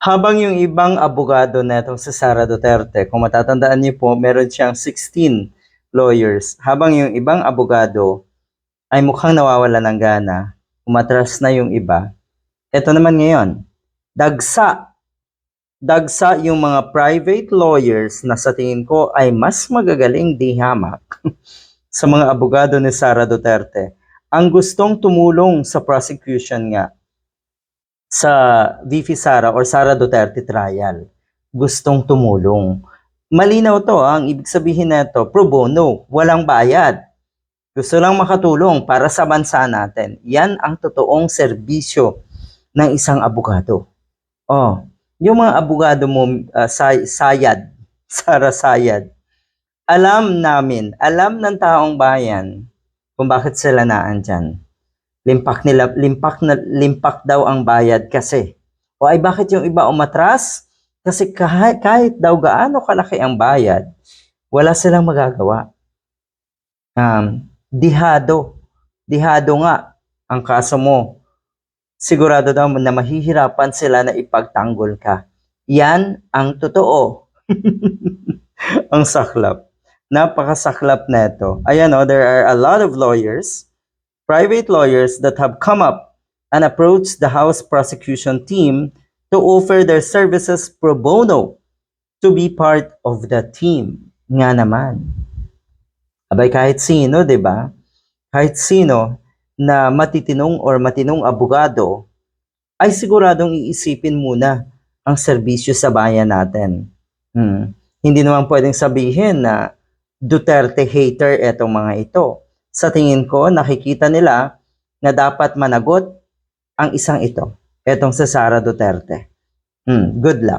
Habang yung ibang abogado netong si Sara Duterte, kung matatandaan niyo po, meron siyang 16 lawyers. Habang yung ibang abogado ay mukhang nawawala ng gana, umatras na yung iba. Ito naman ngayon, dagsa yung mga private lawyers na sa tingin ko ay mas magagaling di hamak sa mga abogado ni Sara Duterte. Ang gustong tumulong sa prosecution nga sa VP Sara or Sara Duterte trial. Gustong tumulong. Malinaw to, ang ibig sabihin nito, pro bono, walang bayad. Gusto lang makatulong para sa bansa natin. Yan ang totoong serbisyo ng isang abogado. Oh, yung mga abogado mo, Sayad, Sara Sayad, alam namin, alam ng taong bayan kung bakit sila naandyan. Limpak daw ang bayad kasi. O ay bakit yung iba umatras? Kasi kahit daw gaano kalaki ang bayad, wala silang magagawa. Dihado nga ang kaso mo. Sigurado daw na mahihirapan sila na ipagtanggol ka. Yan ang totoo. Ang saklap. Napakasaklap na ito. Ayan o, there are a lot of lawyers, private lawyers that have come up and approached the House prosecution team to offer their services pro bono to be part of the team. Nga naman. Abay kahit sino, 'di ba? Kahit sino na matinong abogado ay siguradong iisipin muna ang serbisyo sa bayan natin. Hindi naman pwedeng sabihin na Duterte hater etong mga ito. Sa tingin ko, nakikita nila na dapat managot ang isang ito, etong si Sara Duterte. Good luck.